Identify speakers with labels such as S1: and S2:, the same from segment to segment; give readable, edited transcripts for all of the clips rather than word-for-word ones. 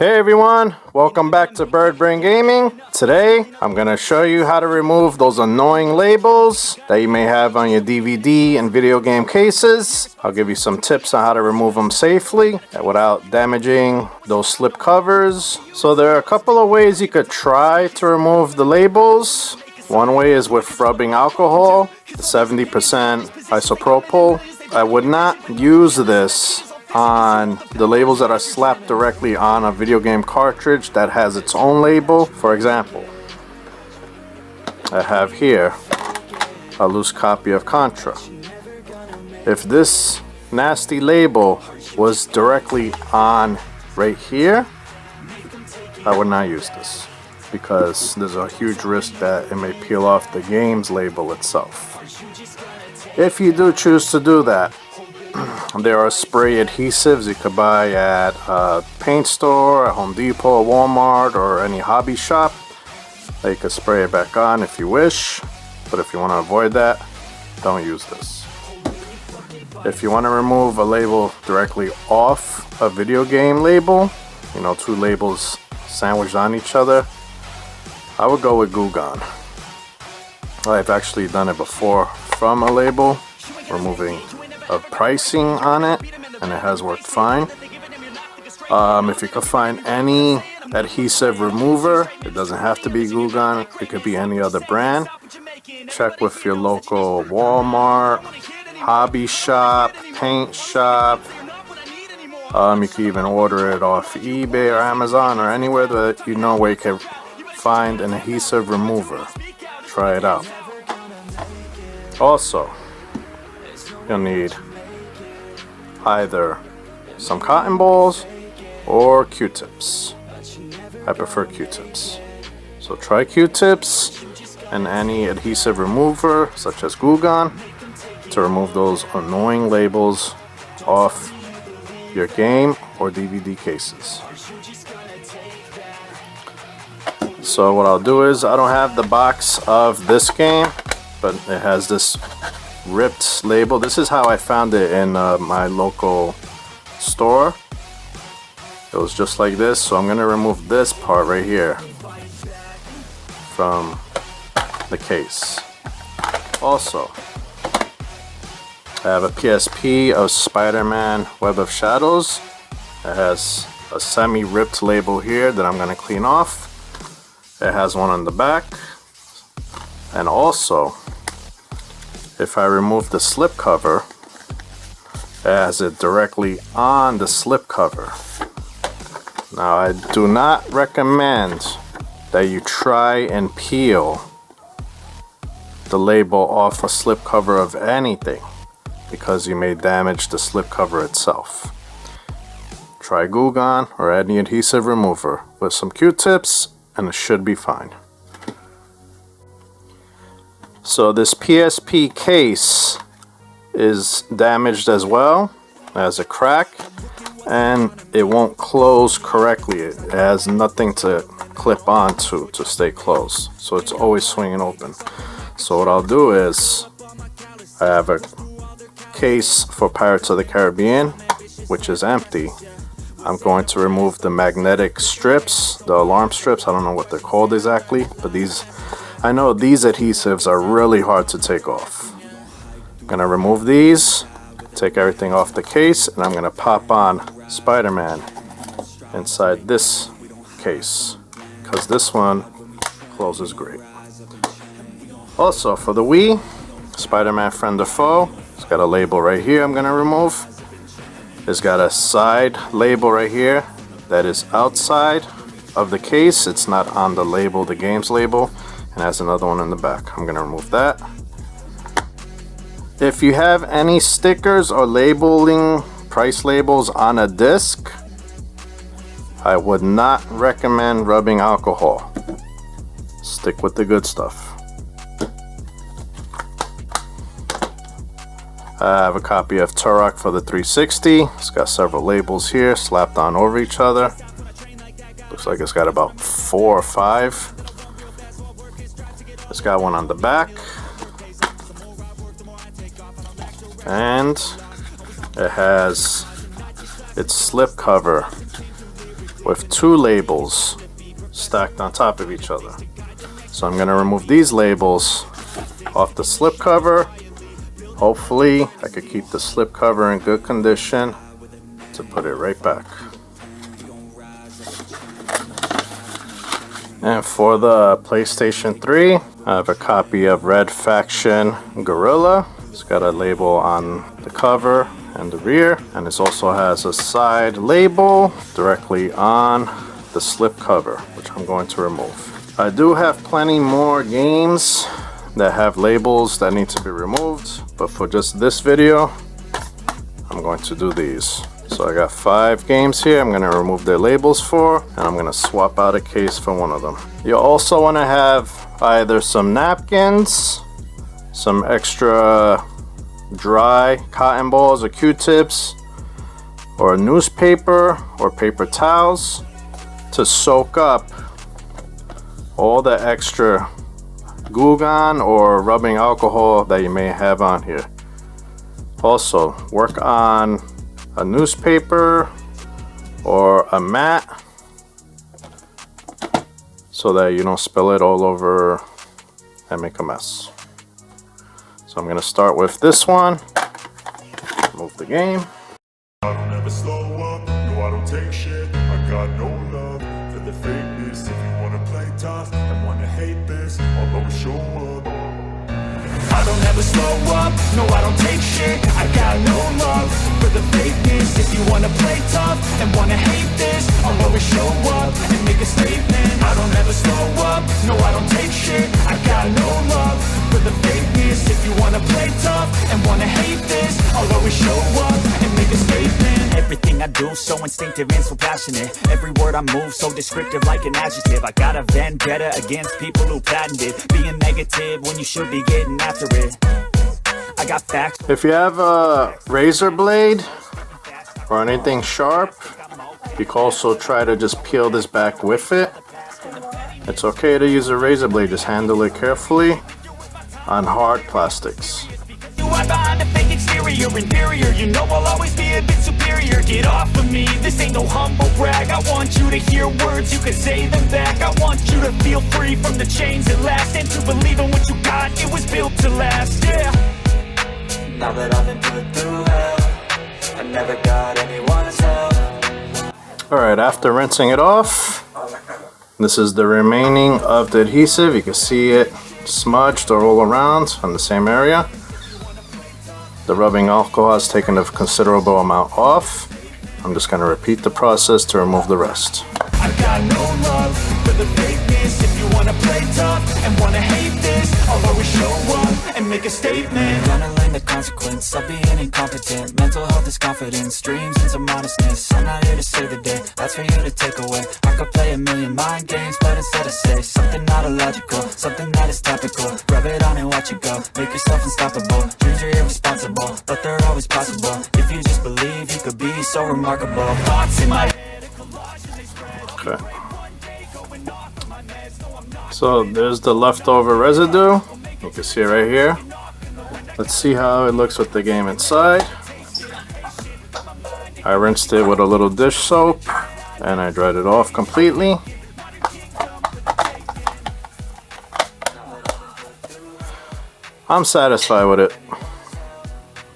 S1: Hey everyone, welcome back to Bird Brain Gaming. Today, I'm going to show you how to remove those annoying labels that you may have on your DVD and video game cases. I'll give you some tips on how to remove them safely without damaging those slip covers. So there are a couple of ways you could try to remove the labels. One way is with rubbing alcohol, the 70% isopropyl. I would not use this on the labels that are slapped directly on a video game cartridge that has its own label. For example, I have here a loose copy of Contra. If this nasty label was directly on right here, I would not use this because there's a huge risk that it may peel off the game's label itself. If you do choose to do that, there are spray adhesives you could buy at a paint store, a Home Depot, a Walmart, or any hobby shop. You could spray it back on if you wish, but if you want to avoid that, don't use this. If you want to remove a label directly off a video game label, you know, two labels sandwiched on each other, I would go with Glue Gun. I've actually done it before from a label, removing of pricing on it, and it has worked fine. If you could find any adhesive remover, it doesn't have to be Glue Gun, it could be any other brand. Check with your local Walmart, hobby shop, paint shop. You can even order it off eBay or Amazon or anywhere that you know where you can find an adhesive remover. Try it out. Also, you'll need either some cotton balls or Q-tips. I prefer Q-tips. So try Q-tips and any adhesive remover such as Glue Gun to remove those annoying labels off your game or DVD cases. So what I'll do is, I don't have the box of this game, but it has this ripped label. This is how I found it in my local store. It was just like this, so I'm going to remove this part right here from the case. Also, I have a PSP of Spider-Man Web of Shadows. It has a semi-ripped label here that I'm going to clean off. It has one on the back, and also if I remove the slip cover, it has it directly on the slip cover. Now, I do not recommend that you try and peel the label off a slip cover of anything, because you may damage the slip cover itself. Try Glue Gun or any adhesive remover with some Q-tips and it should be fine. So this PSP case is damaged as well, it has a crack, and it won't close correctly. It has nothing to clip on to stay closed, so it's always swinging open. So what I'll do is, I have a case for Pirates of the Caribbean, which is empty. I'm going to remove the magnetic strips, the alarm strips. I don't know what they're called exactly, but I know these adhesives are really hard to take off. I'm going to remove these, take everything off the case, and I'm going to pop on Spider-Man inside this case, because this one closes great. Also, for the Wii, Spider-Man Friend or Foe, it's got a label right here I'm going to remove. It's got a side label right here that is outside of the case. It's not on the label, the game's label, and has another one in the back. I'm going to remove that. If you have any stickers or labeling, price labels on a disc, I would not recommend rubbing alcohol. Stick with the good stuff. I have a copy of Turok for the 360. It's got several labels here slapped on over each other. Looks like it's got about 4 or 5. It's got one on the back. And it has its slip cover with 2 labels stacked on top of each other. So I'm going to remove these labels off the slip cover. Hopefully I could keep the slip cover in good condition to put it right back. And for the PlayStation 3, I have a copy of Red Faction Gorilla. It's got a label on the cover and the rear, and it also has a side label directly on the slip cover, which I'm going to remove. I do have plenty more games that have labels that need to be removed, but for just this video, I'm going to do these. So I got 5 games here I'm going to remove their labels for, and I'm going to swap out a case for one of them. You'll also want to have either some napkins, some extra dry cotton balls or Q-tips, or a newspaper or paper towels to soak up all the extra Goo Gone or rubbing alcohol that you may have on here. Also, work on a newspaper or a mat so that you don't spill it all over and make a mess. So I'm going to start with this one. Move the game.
S2: I don't ever slow up, no I don't take shit. I got no love for the fakeness. If you wanna play tough and wanna hate this, I'll always show up. I don't ever slow up, no I don't take shit. I got no love for the fakeness. If you wanna play tough and wanna hate this, I'll always show up and make a statement. I don't ever slow up, no I don't take shit. I got no love for the fakeness. If you wanna play tough and wanna hate this, I'll always show up and make a statement. Everything I do so instinctive and so passionate. Every word I move so descriptive like an adjective. I got a vendetta against people who patented being negative when you should be getting after it. I got facts.
S1: If you have a razor blade or anything sharp, you can also try to just peel this back with it. It's okay to use a razor blade, just handle it carefully on hard plastics.
S2: You are behind a fake exterior, inferior. You know I'll always be a bit superior. Get off of me, this ain't no humble brag. I want you to hear words, you can say them back. I want you to feel free from the chains that last, and to believe in what you got, it was built to last, yeah. Now that I've been put through hell, I never got anyone's help.
S1: Alright, after rinsing it off, this is the remaining of the adhesive. You can see it smudged or all around on the same area. The rubbing alcohol has taken a considerable amount off. I'm just going to repeat the process to remove the rest.
S2: I got no love for the fakeness. If you want to play tough and want to hate this, I'll always show up and make a statement. Gonna learn the consequence of being incompetent. Mental health is confidence, dreams into modestness. I'm not here to save the day, that's for you to take away. I could play a million mind games, but instead I say something not illogical, something that is topical. Rub it on and watch it go, make yourself unstoppable. Dreams are irresponsible, but they're always possible. If you just believe, you could be so remarkable. Thoughts in my head.
S1: Okay. So there's the leftover residue. You can see it right here. Let's see how it looks with the game inside. I rinsed it with a little dish soap and I dried it off completely. I'm satisfied with it.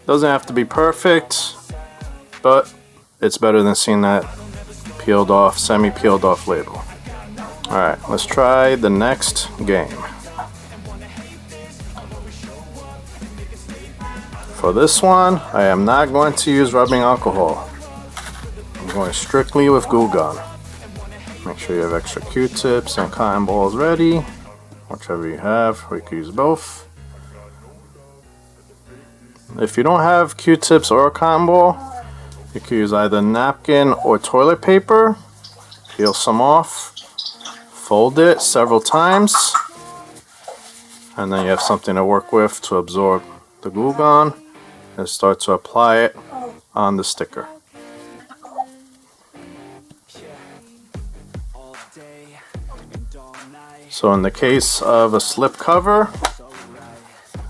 S1: Doesn't have to be perfect, but it's better than seeing that peeled off, semi-peeled off label. Alright, let's try the next game. For this one, I am not going to use rubbing alcohol. I'm going strictly with Goo Gone. Make sure you have extra Q-tips and cotton balls ready. Whichever you have, or you can use both. If you don't have Q-tips or a cotton ball, you can use either napkin or toilet paper. Peel some off. Fold it several times. And then you have something to work with to absorb the Goo Gone and start to apply it on the sticker. So in the case of a slip cover,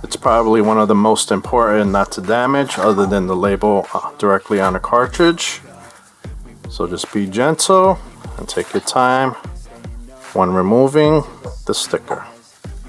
S1: it's probably one of the most important not to damage other than the label directly on a cartridge. So just be gentle and take your time when removing the sticker.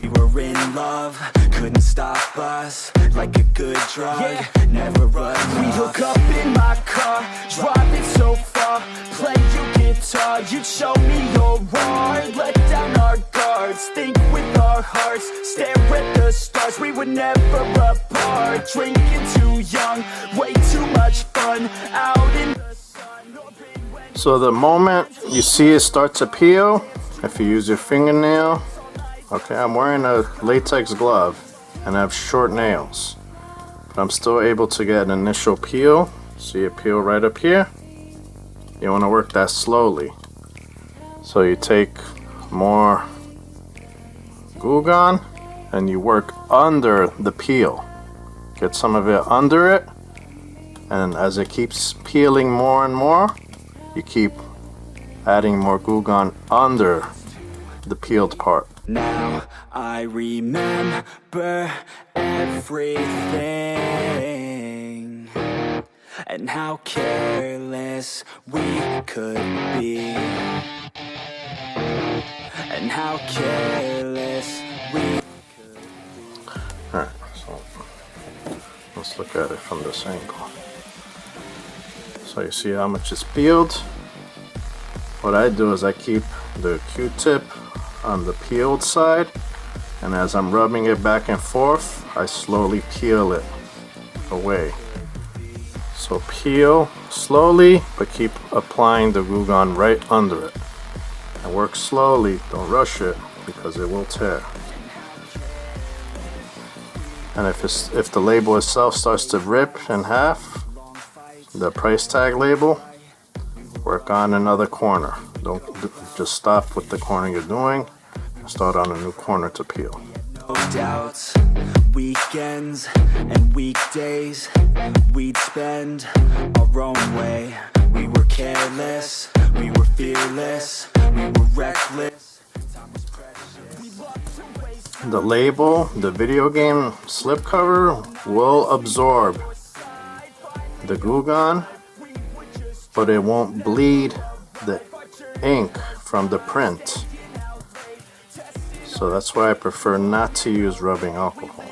S3: We were in love, couldn't stop us, like a good drug, never run. We hook up in my car, driving so far, play your guitar, you'd show me your art, let down our guards, think with our hearts, stare at the stars, we were never apart, drinking too young, way too much fun, out in the sun.
S1: So the moment you see it start to peel, if you use your fingernail, okay, I'm wearing a latex glove and I have short nails, but I'm still able to get an initial peel. See it peel right up here? You want to work that slowly. So you take more Goo Gone and you work under the peel. Get some of it under it, and as it keeps peeling more and more, you keep adding more Goo Gone under the peeled part.
S3: Now I remember everything and how careless we could be, and how careless we could be.
S1: Alright, so let's look at it from this angle. So you see how much is peeled? What I do is I keep the Q-tip on the peeled side, and as I'm rubbing it back and forth, I slowly peel it away. So peel slowly, but keep applying the Goo Gone right under it. And work slowly, don't rush it, because it will tear. And if the label itself starts to rip in half, the price tag label, work on another corner. Don't just stop with the corner you're doing. Start on a new corner to peel.
S3: No doubts, weekends and weekdays, we'd spend our own way. We were careless, we were fearless, we were reckless.
S1: The label, the video game slipcover, will absorb the Goo Gone, but it won't bleed the ink from the print. So that's why I prefer not to use rubbing alcohol.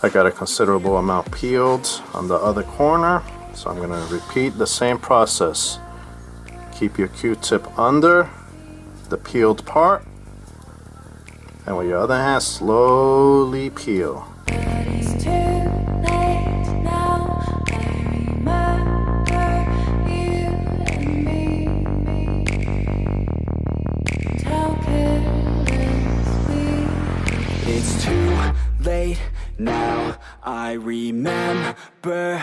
S1: I got a considerable amount peeled on the other corner, so I'm going to repeat the same process. Keep your Q-tip under the peeled part, and with your other hand slowly peel.
S3: It's too late now, I remember.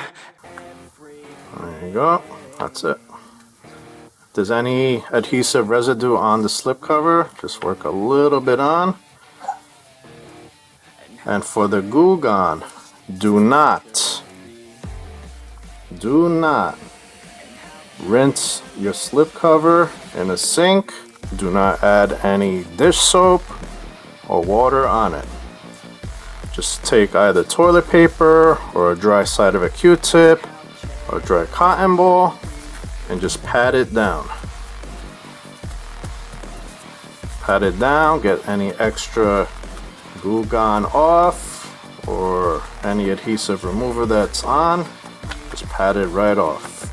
S1: There you go, that's it. If there's any adhesive residue on the slipcover, just work a little bit on. And for the Goo Gone, do not rinse your slipcover in a sink. Do not add any dish soap or water on it. Just take either toilet paper or a dry side of a Q-tip or a dry cotton ball and just pat it down. Pat it down, get any extra Goo Gone off or any adhesive remover that's on, just pat it right off.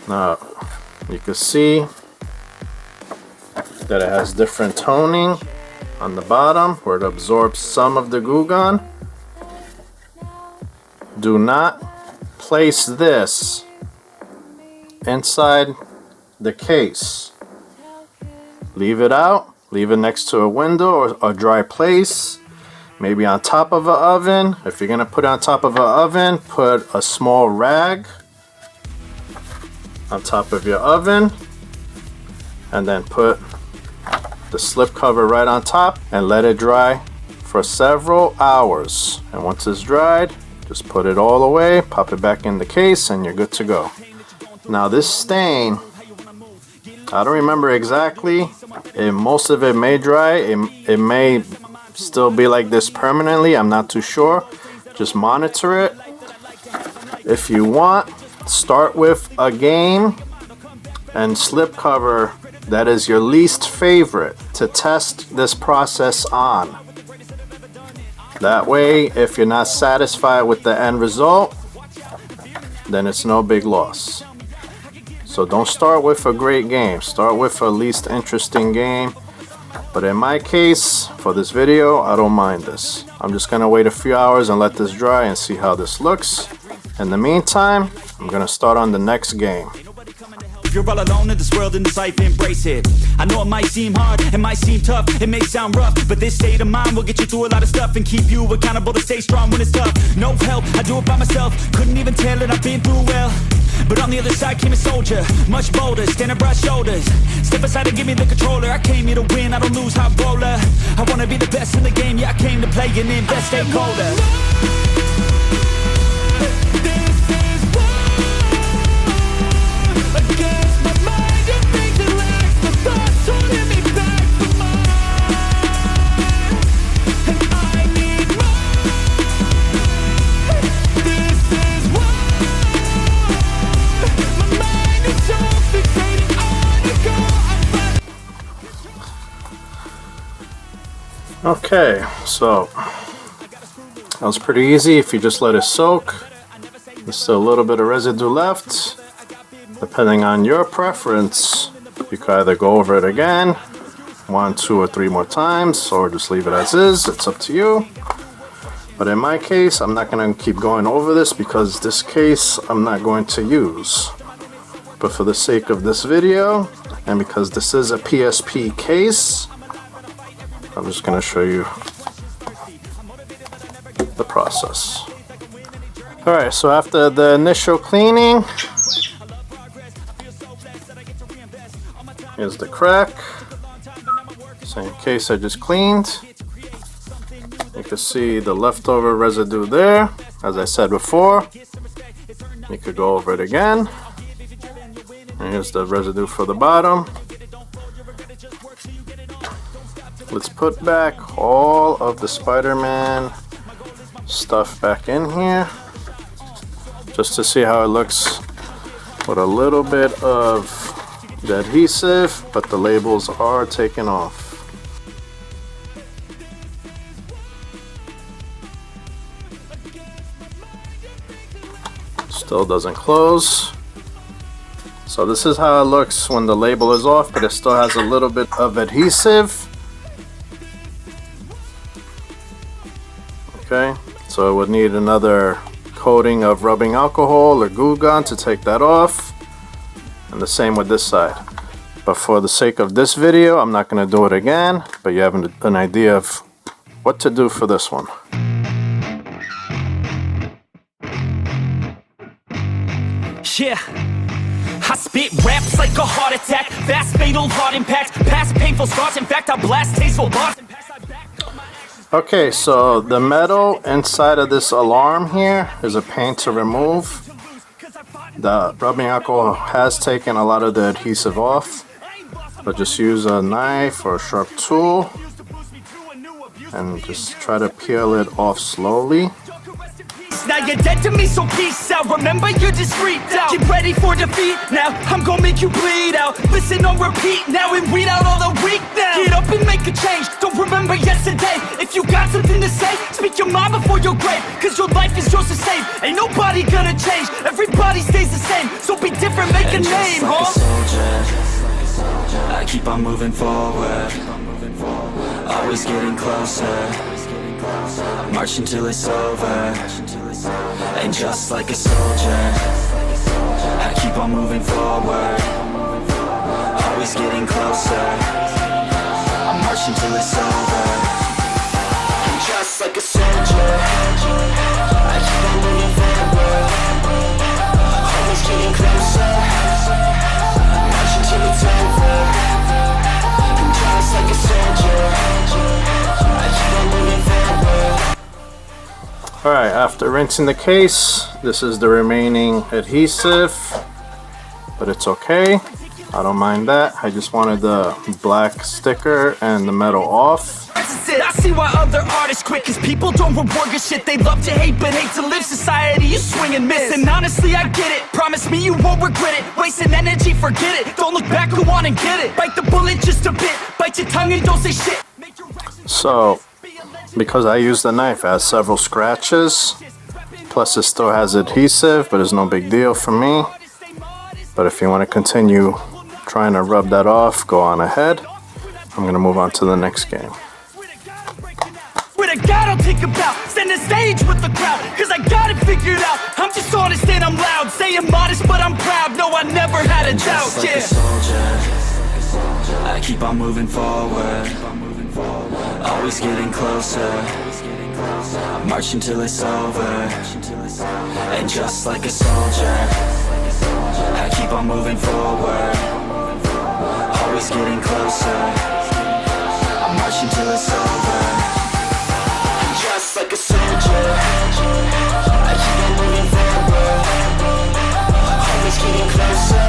S1: Now you can see that it has different toning on the bottom where it absorbs some of the Goo Gone. Do not place this inside the case. Leave it out, leave it next to a window or a dry place, maybe on top of an oven. If you're gonna put it on top of an oven, put a small rag on top of your oven and then put the slip cover right on top and let it dry for several hours. And once it's dried, just put it all away, pop it back in the case, and you're good to go. Now this stain, I don't remember exactly, most of it may dry, it may still be like this permanently, I'm not too sure, Just monitor it. If you want, start with a game and slipcover that is your least favorite to test this process on. That way, if you're not satisfied with the end result, then it's no big loss. So don't start with a great game, start with a least interesting game. But in my case, for this video, I don't mind this. I'm just gonna wait a few hours and let this dry and see how this looks. In the meantime, I'm gonna start on the next game.
S3: You're all alone in this world, in this life, embrace it. I know it might seem hard, it might seem tough, it may sound rough, but this state of mind will get you through a lot of stuff and keep you accountable to stay strong when it's tough. No help, I do it by myself, couldn't even tell it, I've been through well. But on the other side came a soldier, much bolder, standing broad shoulders. Step aside and give me the controller, I came here to win, I don't lose, high roller. I wanna be the best in the game, yeah, I came to play and invest, stakeholder.
S1: Okay, so that was pretty easy if you just let it soak. There's still a little bit of residue left. Depending on your preference, you can either go over it again 1, 2, or 3 more times, or just leave it as is. It's up to you. But in my case, I'm not going to keep going over this because this case I'm not going to use. But for the sake of this video, and because this is a PSP case, I'm just going to show you the process. Alright, so after the initial cleaning, here's the crack. Same case I just cleaned. You can see the leftover residue there. As I said before, you could go over it again. And here's the residue for the bottom. Let's put back all of the Spider-Man stuff back in here, just to see how it looks with a little bit of the adhesive, but the labels are taken off. Still doesn't close. So this is how it looks when the label is off, but it still has a little bit of adhesive. Okay, so it would need another coating of rubbing alcohol or glue gun to take that off, and the same with this side. But for the sake of this video, I'm not going to do it again, but you have an idea of what to do for this one.
S3: Yeah, I spit raps like a heart attack, fast fatal heart impact, past painful scars, in fact I blast tasteful bars.
S1: Okay, so the metal inside of this alarm here is a pain to remove. The rubbing alcohol has taken a lot of the adhesive off, but just use a knife or a sharp tool and just try to peel it off slowly.
S3: Now you're dead to me, so peace out. Remember, you're just freaked out. Get ready for defeat now. I'm gonna make you bleed out. Listen on repeat now and read out all the weak now. Get up and make a change. Don't remember yesterday. If you got something to say, speak your mind before your grave. Cause your life is yours to save. Ain't nobody gonna change. Everybody stays the same. So be different, make a name,
S4: like
S3: huh?
S4: A soldier, I keep on moving forward. Always getting closer. I march until it's over. And just like a soldier, I keep on moving forward. Always getting closer. I march until it's over. And just like a soldier, I keep on moving forward. Always getting closer. I march until it's over. And just like a soldier, I keep on moving forward.
S1: Alright, after rinsing the case, this is the remaining adhesive, but it's okay. I don't mind that. I just wanted the black sticker and the metal off.
S3: narcissist. I see why other artists quit, cause people don't reward good shit. They love to hate, but hate to live. Society, you swing and miss. And honestly, I get it. Promise me you won't regret it. Wasting energy, forget it. Don't look back, go on and get it. Bite the bullet just a bit. Bite your tongue and don't say shit.
S1: So, because I used the knife, it has several scratches. Plus, it still has adhesive, but it's no big deal for me. But if you want to continue trying to rub that off, go on ahead. I'm going to move on to the next game.
S3: Swear to God, I'll take a bow. Stand the stage with the crowd, cause I got it figured out. I'm just honest and I'm loud. Saying modest, but I'm proud. No, I never had a doubt,
S4: Just like a soldier, I keep on moving forward. Always getting closer. I'm marching till it's over. And just like a soldier, I keep on moving forward. Always getting closer. I'm marching till it's over. And just like a soldier, I keep on moving forward. Always getting closer.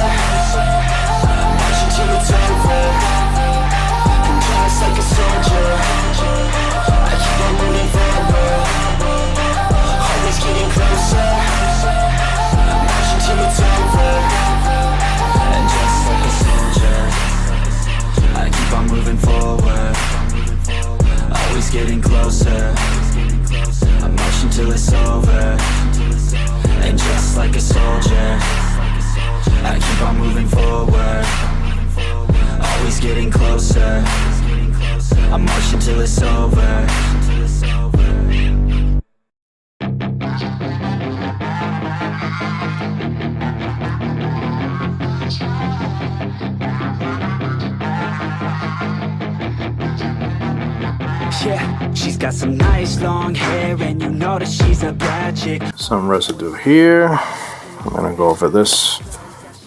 S4: I'm marching till it's over. And just like a soldier, I keep on moving forward. Always getting closer. I'm marching till it's over. And just like a soldier, I keep on moving forward. Always getting closer. I'm marching till it's over. And just like a soldier, I keep on moving forward. Always getting closer. I'm marching till it's over.
S3: Yeah, she's got some nice long hair, and you know that she's a bad chick.
S1: Some residue here. I'm going to go over this.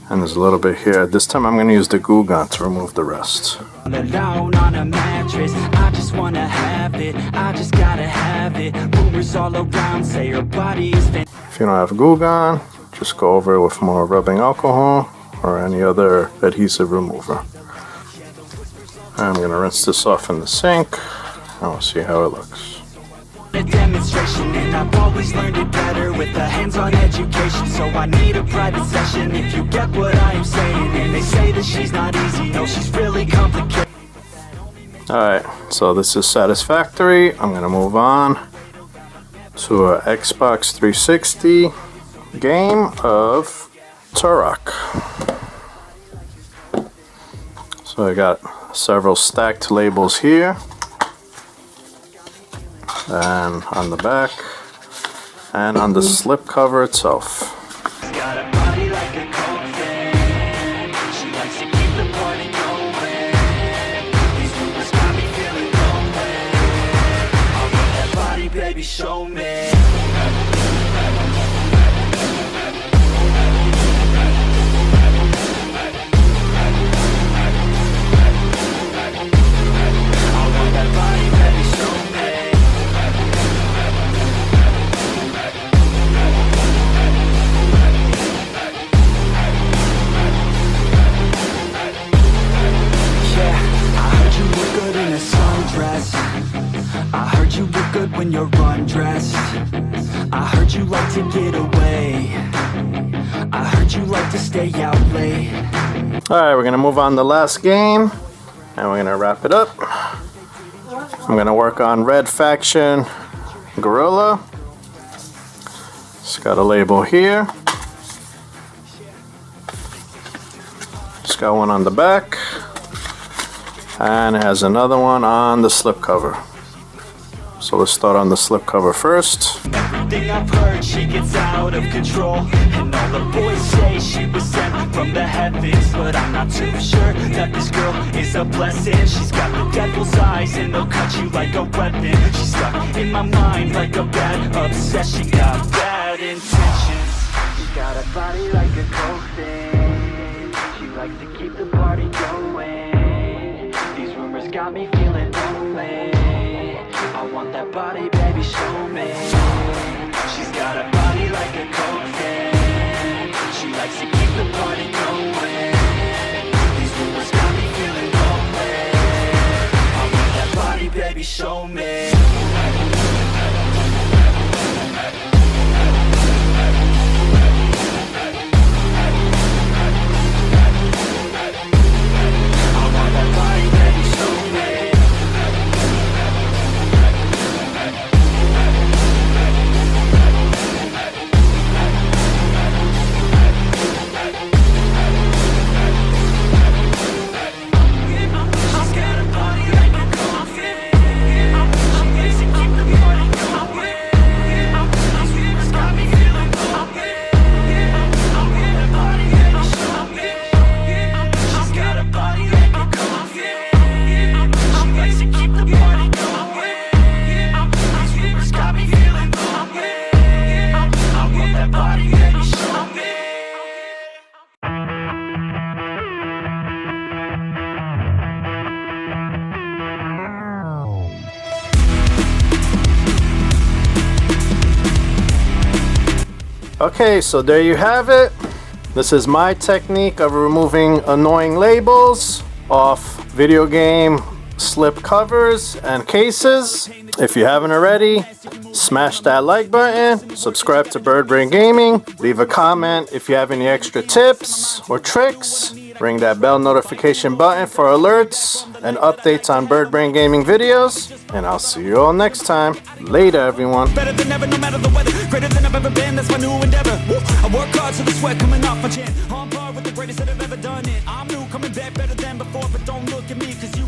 S1: And there's a little bit here. This time I'm going to use the glue gun to remove the rest.
S3: Alone on a mattress, I just wanna have it. I just gotta have it. Rumors all around say her body is fantastic.
S1: If you don't have glue gun, just go over it with more rubbing alcohol or any other adhesive remover. I'm going to rinse this off in the sink and we'll see how it looks.
S3: A demonstration, and I've always learned it better with a hands-on education. So I need a private session if you get what I am saying. And they say that she's not easy, no, she's really complicated.
S1: Alright, so this is satisfactory. I'm going to move on to an Xbox 360 game of Turok. So I got several stacked labels here. And on the back, and on the slip cover itself.
S3: Got a body like a cold fan. She likes to keep the party going. These rumors got me feeling lonely. I want that body, baby, show me. When you're undressed, I heard you like to get away. I heard you like to stay out late.
S1: Alright, we're going to move on to the last game and we're going to wrap it up. I'm going to work on Red Faction Gorilla. It's got a label here. It's got one on the back. And it has another one on the slip cover. So let's start on the slip cover first.
S3: Everything I've heard, she gets out of control. And all the boys say she was sent from the heavens. But I'm not too sure that this girl is a blessing. She's got the devil's eyes and they'll cut you like a weapon. She's stuck in my mind like a bad obsession. Got bad intentions. She's got a body like a coffin. She likes to keep the party going. These rumors got me feeling lonely. I want that body, baby, show me. She's got a body like a cocaine. She likes to keep the party going. These rumors got me feeling lonely. I want that body, baby, show
S1: Okay, so there you have it. This is my technique of removing annoying labels off video game slip covers and cases. If you haven't already, smash that like button, subscribe to Bird Brain Gaming, leave a comment if you have any extra tips or tricks, ring that bell notification button for alerts and updates on Bird Brain Gaming videos, and I'll see you all next time. Later, everyone.
S3: Better than ever, no matter the weather. Greater than I've ever been, that's my new endeavor. Woo! I work hard till the sweat coming off my chin. On par with the greatest that have ever done it. I'm new, coming back better than before, but don't look at me, cause you